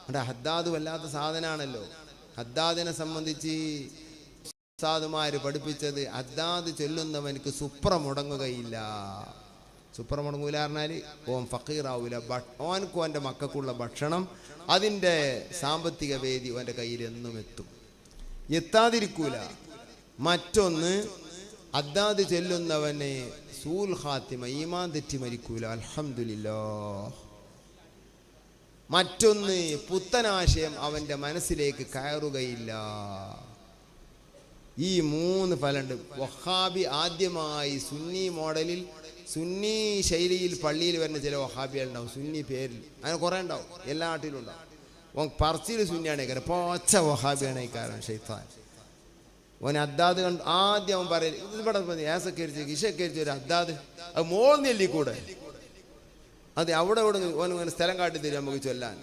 അവിടെ ഹദ്ദാദ് വല്ലാത്ത സാധനമാണല്ലോ. ഹദ്ദാദിനെ സംബന്ധിച്ച് ഉസ്താദുമാര് പഠിപ്പിച്ചത് ഹദ്ദാദ് ചൊല്ലുന്നവനക്ക് സുപ്ര മുടങ്ങുകയില്ല. സുപ്ര മുടങ്ങൂല പറഞ്ഞാൽ ഓൻ ഫക്കീറാവൂല. ഓനക്കും ഓൻ്റെ മക്കൾക്കുള്ള ഭക്ഷണം അതിൻ്റെ സാമ്പത്തിക വേദി ഓൻ്റെ കയ്യിൽ എന്നും എത്താതിരിക്കൂല. മറ്റൊന്ന് ഹദ്ദാദ് ചൊല്ലുന്നവനെ സൂൽ ഖാത്തിമ, ഈമാൻ തെറ്റി മരിക്കൂല. അൽഹംദുലില്ലാഹ്. മറ്റൊന്ന് പുത്തനാശയം അവൻ്റെ മനസ്സിലേക്ക് കയറുകയില്ല. ഈ 3 ഫലമുണ്ട്. വഹാബി ആദ്യമായി സുന്നി മോഡലിൽ, സുന്നി ശൈലിയിൽ പള്ളിയിൽ വരുന്ന ചില വഹാബികളുണ്ടാവും. സുന്നി പേരിൽ അങ്ങനെ കുറേ ഉണ്ടാവും, എല്ലാ നാട്ടിലും ഉണ്ടാവും. പറച്ചിൽ സുന്നിയാണ് കാരണം പോച്ച വഹാബിയാണ് കാരണം ഷെയ്ത്താൻ. ഓൻ ഹദ്ദാദ് കണ്ട് ആദ്യം അവൻ പറയൽ ഇവിടെ ഏസക്കരിച്ച് ഇഷക്കരിച്ച് ഒരു ഹദ്ദാദ് അത് മോന്നില്ലി കൂടെ അത് അവിടെ ഓൻ സ്ഥലം കാട്ടി തരും നമുക്ക് ചൊല്ലാൻ.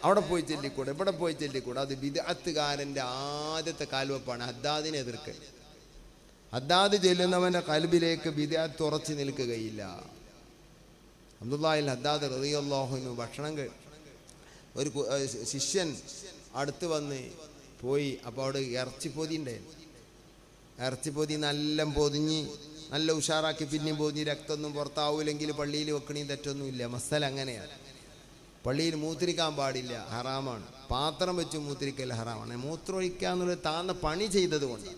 അവിടെ പോയി ചൊല്ലിക്കൂടെ, ഇവിടെ പോയി ചൊല്ലിക്കൂടെ. അത് ബിദ്അത്തുകാരൻ്റെ ആദ്യത്തെ കാൽവെപ്പാണ് ഹദ്ദാദിനെ എതിർക്കൽ. ഹദ്ദാദ് ചൊല്ലുന്നവൻ്റെ കൽബിലേക്ക് ബിദ്അത്ത് ഉറച്ചു നിൽക്കുകയില്ല. അബ്ദുല്ലാഹിൽ ഹദ്ദാദ് റളിയല്ലാഹു അൻഹു ഭക്ഷണം ഒരു ശിഷ്യൻ അടുത്ത് വന്ന് പോയി. അപ്പോൾ അവിടെ ഇറച്ചിപ്പൊതി ഉണ്ടായിരുന്നു. ഇറച്ചിപ്പൊതി നല്ല പൊതിഞ്ഞ് നല്ല ഉഷാറാക്കി പിന്നെയും പൊതിഞ്ഞ് രക്തമൊന്നും പുറത്താവൂലെങ്കിൽ പള്ളിയിൽ വെക്കണേയും തെറ്റൊന്നുമില്ല. മസല അങ്ങനെയാണ്. പള്ളിയിൽ മൂത്രിക്കാൻ പാടില്ല, ഹറാമാണ്. പാത്രം വെച്ച് മൂത്രിക്കൽ ഹറാമാണ്. മൂത്രമൊഴിക്കുക എന്നുള്ളത് താന്ന പണി ചെയ്തത് കൊണ്ട്.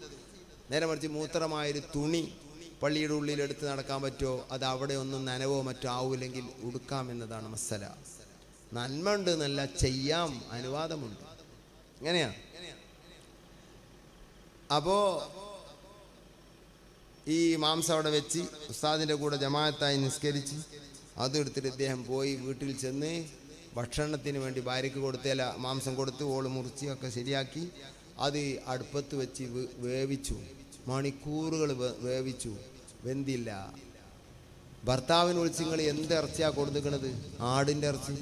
നേരെ മറിച്ച് മൂത്രമായൊരു തുണി പള്ളിയുടെ ഉള്ളിൽ എടുത്ത് നടക്കാൻ പറ്റുമോ? അത് അവിടെ ഒന്നും നനവോ മറ്റോ ആവൂലെങ്കിൽ ഉടുക്കാം എന്നതാണ് മസല. നന്മ ഉണ്ട് എന്നല്ല, ചെയ്യാം, അനുവാദമുണ്ട്. ഇങ്ങനെയാണ്. അപ്പോൾ ഈ മാംസം അവിടെ വെച്ച് ഉസ്താദിൻ്റെ കൂടെ ജമാഅത്തായി നിസ്കരിച്ച് അതെടുത്തിട്ട് ഇദ്ദേഹം പോയി വീട്ടിൽ ചെന്ന് ഭക്ഷണത്തിന് വേണ്ടി ഭാര്യയ്ക്ക് കൊടുത്തല്ല മാംസം കൊടുത്ത് ഓള് മുറിച്ച് ഒക്കെ ശരിയാക്കി അത് അടുപ്പത്ത് വെച്ച് വേവിച്ചു. മണിക്കൂറുകൾ വേവിച്ചു, വെന്തില്ല. ഭർത്താവിന് വിളിച്ച് നിങ്ങൾ എന്ത് ഇറച്ചിയാണ് കൊടുത്തിക്കണത്? ആടിൻ്റെ ഇറച്ചി.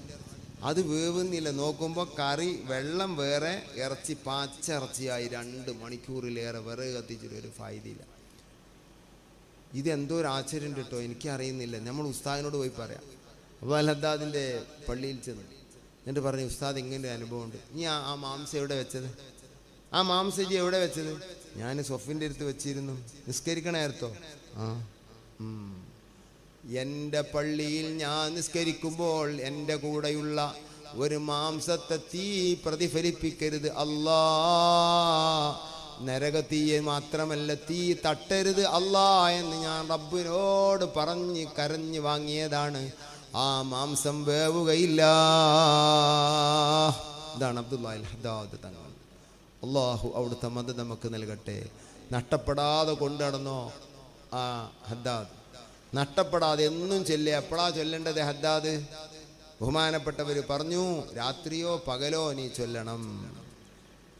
അത് വേവുന്നില്ല. നോക്കുമ്പോൾ കറി വെള്ളം വേറെ, ഇറച്ചി പച്ച ഇറച്ചിയായി. 2 മണിക്കൂറിലേറെ വിറക് കത്തിച്ചിട്ട് ഒരു ഫായ്ദയില്ല. ഇതെന്തോ ഒരു ആശ്ചര്യം കേട്ടോ, എനിക്കറിയുന്നില്ല. നമ്മൾ ഉസ്താദിനോട് പോയി പറയാം. അപ്പോൾ ഹദ്ദാദിൻ്റെ പള്ളിയിൽ ചെന്ന് എന്നിട്ട് പറഞ്ഞു, ഉസ്താദ് ഇങ്ങനെ അനുഭവമുണ്ട്. നീ ആ മാംസം എവിടെ വെച്ചത്? ആ മാംസജി എവിടെ വെച്ചത്? ഞാൻ സൊഫിൻ്റെ അടുത്ത് വെച്ചിരുന്നു. നിസ്കരിക്കണേർത്തോ? എൻ്റെ പള്ളിയിൽ ഞാൻ നിസ്കരിക്കുമ്പോൾ എൻ്റെ കൂടെയുള്ള ഒരു മാംസത്തെ തീ പ്രതിഫലിപ്പിക്കരുത് അല്ലാ. നരകത്തീയെ മാത്രമല്ല, തീ തട്ടരുത് അല്ലാ എന്ന് ഞാൻ റബ്ബിനോട് പറഞ്ഞ് കരഞ്ഞ് വാങ്ങിയതാണ്. ആ മാംസം വേവുകയില്ല. ഇതാണ് അബ്ദുല്ലാഹിൽ ഹദ്ദാദ് തങ്ങൾ. അള്ളാഹു അവിടുത്തെ മദദ് നമുക്ക് നൽകട്ടെ. നഷ്ടപ്പെടാതെ കൊണ്ടുനടന്നോ ആ ഹദ്ദാദ്? നഷ്ടപ്പെടാതെ എന്നും ചൊല്ലുക. എപ്പോഴാ ചൊല്ലേണ്ടത് ഹദ്ദാദ്? ബഹുമാനപ്പെട്ടവർ പറഞ്ഞു, രാത്രിയോ പകലോ നീ ചൊല്ലണം.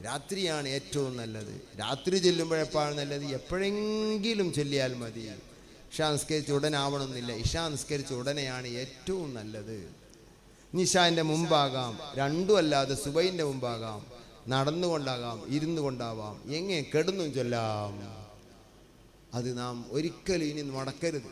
രാത്രിയാണ് ഏറ്റവും നല്ലത്. രാത്രി ചൊല്ലുമ്പോഴെപ്പോഴാണ് നല്ലത്? എപ്പോഴെങ്കിലും ചൊല്ലിയാൽ മതി. ഇഷാ നിസ്കരിച്ച് ഉടനെ ആവണമെന്നില്ല. ഇഷാ നിസ്കരിച്ച് ഉടനെയാണ് ഏറ്റവും നല്ലത്. നിശാൻ്റെ മുമ്പാകാം, രണ്ടും അല്ലാതെ സുബൈൻ്റെ മുമ്പാകാം, നടന്നുകൊണ്ടാകാം, ഇരുന്നു കൊണ്ടാവാം, എങ്ങനെ കെടുന്നും ചൊല്ലാം. അത് നാം ഒരിക്കലും ഇനി മടക്കരുത്.